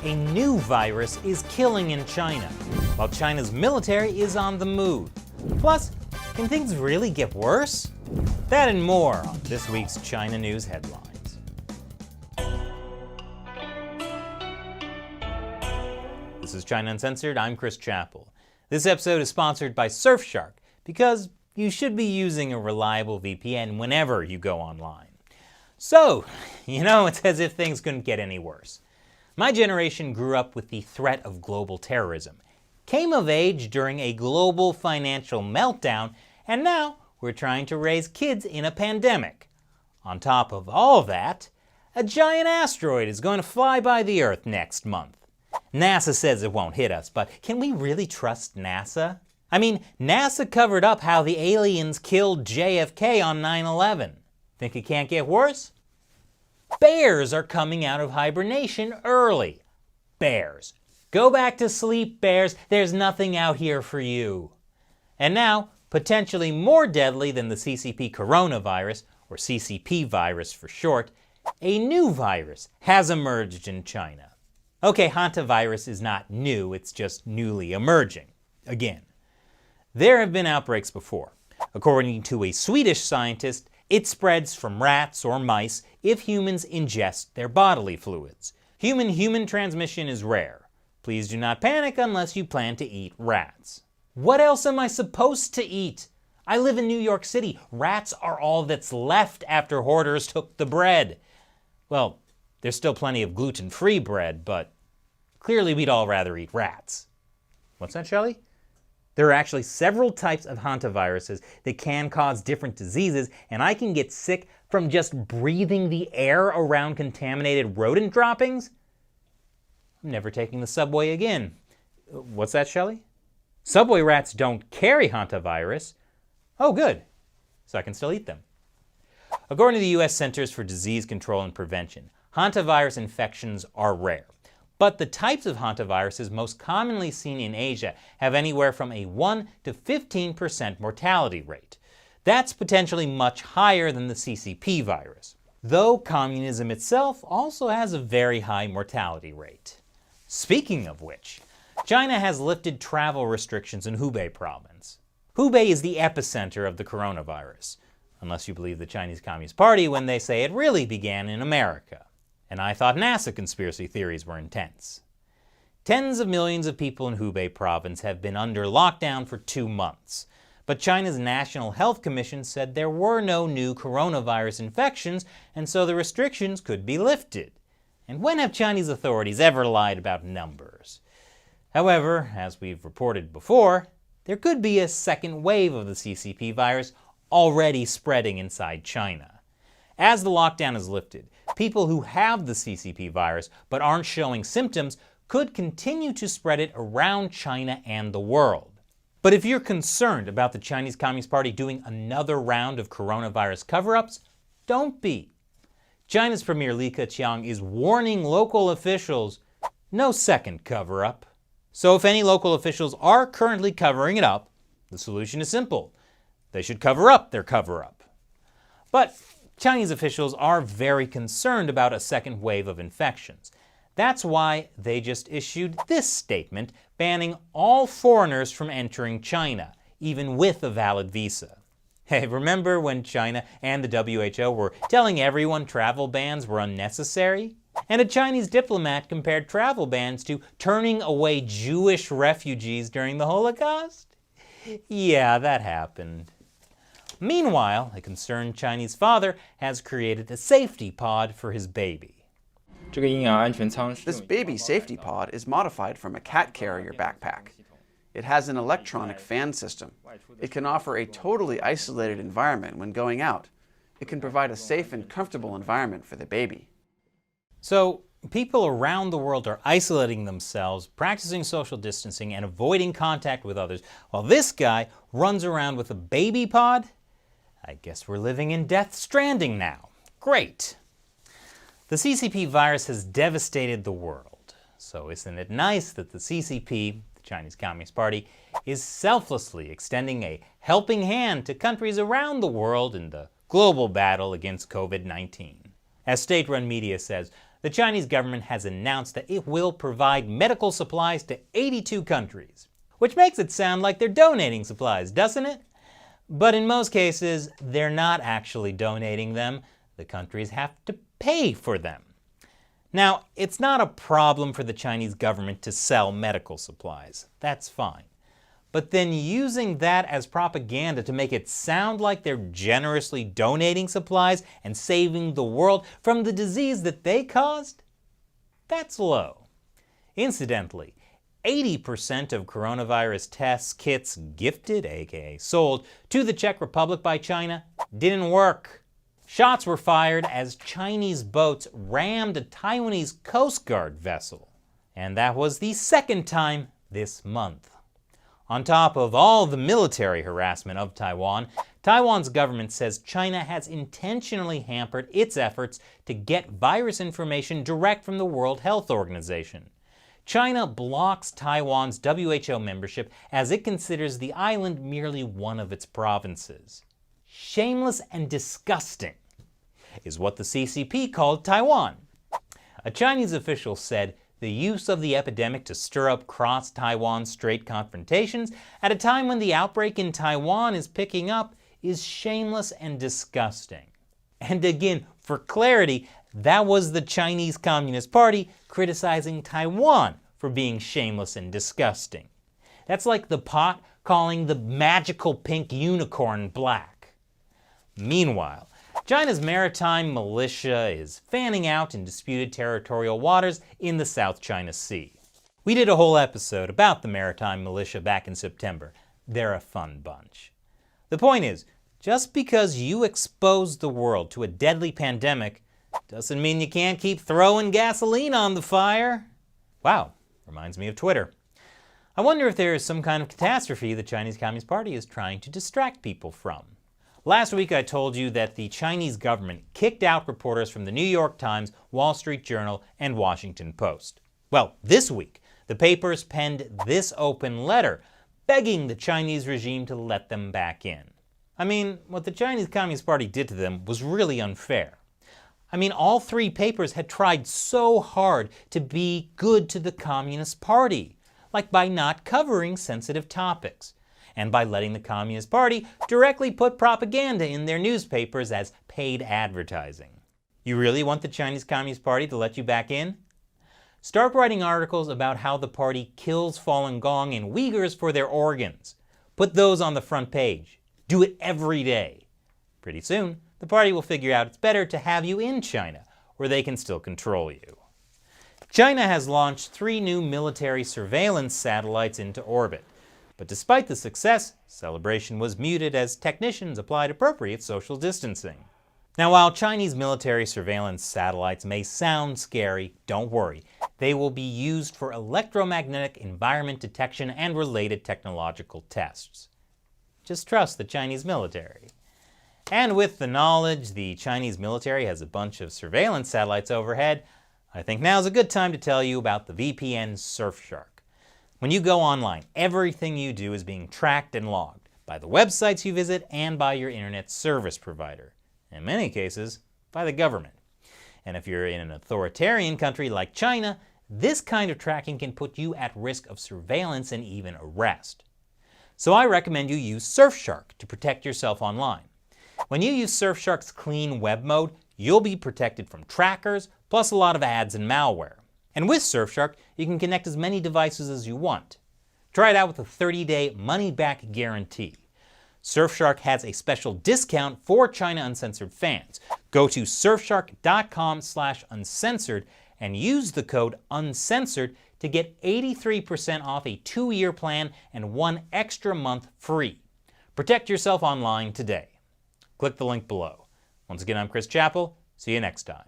A new virus is killing in China, while China's military is on the move. Plus, can things really get worse? That and more on this week's China News Headlines. This is China Uncensored. I'm Chris Chappell. This episode is sponsored by Surfshark because you should be using a reliable VPN whenever you go online. So, it's as if things couldn't get any worse. My generation grew up with the threat of global terrorism, came of age during a global financial meltdown, and now we're trying to raise kids in a pandemic. On top of all that, a giant asteroid is going to fly by the Earth next month. NASA says it won't hit us, but can we really trust NASA? I mean, NASA covered up how the aliens killed JFK on 9/11. Think it can't get worse? Bears are coming out of hibernation early. Bears. Go back to sleep, bears. There's nothing out here for you. And now, potentially more deadly than the CCP coronavirus, or CCP virus for short, a new virus has emerged in China. Okay, Hantavirus is not new, it's just newly emerging. Again. There have been outbreaks before. According to a Swedish scientist, it spreads from rats or mice if humans ingest their bodily fluids. Human-human transmission is rare. Please do not panic unless you plan to eat rats. What else am I supposed to eat? I live in New York City. Rats are all that's left after hoarders took the bread. Well, there's still plenty of gluten-free bread, but clearly we'd all rather eat rats. What's that, Shelley? There are actually several types of hantaviruses that can cause different diseases, and I can get sick from just breathing the air around contaminated rodent droppings? I'm never taking the subway again. What's that, Shelley? Subway rats don't carry hantavirus. Oh, good. So I can still eat them. According to the U.S. Centers for Disease Control and Prevention, hantavirus infections are rare. But the types of hantaviruses most commonly seen in Asia have anywhere from a 1 to 15% mortality rate. That's potentially much higher than the CCP virus, though communism itself also has a very high mortality rate. Speaking of which, China has lifted travel restrictions in Hubei province. Hubei is the epicenter of the coronavirus, unless you believe the Chinese Communist Party when they say it really began in America. And I thought NASA conspiracy theories were intense. Tens of millions of people in Hubei province have been under lockdown for 2 months. But China's National Health Commission said there were no new coronavirus infections, and so the restrictions could be lifted. And when have Chinese authorities ever lied about numbers? However, as we've reported before, there could be a second wave of the CCP virus already spreading inside China. As the lockdown is lifted, people who have the CCP virus but aren't showing symptoms could continue to spread it around China and the world. But if you're concerned about the Chinese Communist Party doing another round of coronavirus cover-ups, don't be. China's Premier Li Keqiang is warning local officials no second cover-up. So if any local officials are currently covering it up, the solution is simple. They should cover up their cover-up. But Chinese officials are very concerned about a second wave of infections. That's why they just issued this statement banning all foreigners from entering China, even with a valid visa. Hey, remember when China and the WHO were telling everyone travel bans were unnecessary? And a Chinese diplomat compared travel bans to turning away Jewish refugees during the Holocaust? Yeah, that happened. Meanwhile, a concerned Chinese father has created a safety pod for his baby. This baby safety pod is modified from a cat carrier backpack. It has an electronic fan system. It can offer a totally isolated environment when going out. It can provide a safe and comfortable environment for the baby. So, people around the world are isolating themselves, practicing social distancing, and avoiding contact with others, while this guy runs around with a baby pod? I guess we're living in Death Stranding now. Great. The CCP virus has devastated the world. So isn't it nice that the CCP, the Chinese Communist Party, is selflessly extending a helping hand to countries around the world in the global battle against COVID-19. As state-run media says, the Chinese government has announced that it will provide medical supplies to 82 countries. Which makes it sound like they're donating supplies, doesn't it? But in most cases, they're not actually donating them. The countries have to pay for them. Now, it's not a problem for the Chinese government to sell medical supplies. That's fine. But then using that as propaganda to make it sound like they're generously donating supplies and saving the world from the disease that they caused? That's low. Incidentally, 80% of coronavirus tests kits gifted, aka sold, to the Czech Republic by China didn't work. Shots were fired as Chinese boats rammed a Taiwanese Coast Guard vessel. And that was the second time this month. On top of all the military harassment of Taiwan, Taiwan's government says China has intentionally hampered its efforts to get virus information direct from the World Health Organization. China blocks Taiwan's WHO membership as it considers the island merely one of its provinces. Shameless and disgusting is what the CCP called Taiwan. A Chinese official said the use of the epidemic to stir up cross-Taiwan Strait confrontations at a time when the outbreak in Taiwan is picking up is shameless and disgusting. And again, for clarity, that was the Chinese Communist Party criticizing Taiwan for being shameless and disgusting. That's like the pot calling the magical pink unicorn black. Meanwhile, China's maritime militia is fanning out in disputed territorial waters in the South China Sea. We did a whole episode about the maritime militia back in September. They're a fun bunch. The point is, just because you expose the world to a deadly pandemic doesn't mean you can't keep throwing gasoline on the fire. Wow, reminds me of Twitter. I wonder if there is some kind of catastrophe the Chinese Communist Party is trying to distract people from. Last week I told you that the Chinese government kicked out reporters from the New York Times, Wall Street Journal, and Washington Post. Well, this week, the papers penned this open letter begging the Chinese regime to let them back in. I mean, what the Chinese Communist Party did to them was really unfair. I mean, all three papers had tried so hard to be good to the Communist Party, like by not covering sensitive topics, and by letting the Communist Party directly put propaganda in their newspapers as paid advertising. You really want the Chinese Communist Party to let you back in? Start writing articles about how the party kills Falun Gong and Uyghurs for their organs. Put those on the front page. Do it every day. Pretty soon, the party will figure out it's better to have you in China, where they can still control you. China has launched 3 new military surveillance satellites into orbit. But despite the success, celebration was muted as technicians applied appropriate social distancing. Now, while Chinese military surveillance satellites may sound scary, don't worry. They will be used for electromagnetic environment detection and related technological tests. Just trust the Chinese military. And with the knowledge the Chinese military has a bunch of surveillance satellites overhead, I think now's a good time to tell you about the VPN Surfshark. When you go online, everything you do is being tracked and logged by the websites you visit and by your internet service provider. In many cases, by the government. And if you're in an authoritarian country like China, this kind of tracking can put you at risk of surveillance and even arrest. So I recommend you use Surfshark to protect yourself online. When you use Surfshark's clean web mode, you'll be protected from trackers, plus a lot of ads and malware. And with Surfshark, you can connect as many devices as you want. Try it out with a 30-day money-back guarantee. Surfshark has a special discount for China Uncensored fans. Go to surfshark.com/uncensored and use the code UNCENSORED to get 83% off a 2-year plan and 1 extra month free. Protect yourself online today. Click the link below. Once again, I'm Chris Chappell. See you next time.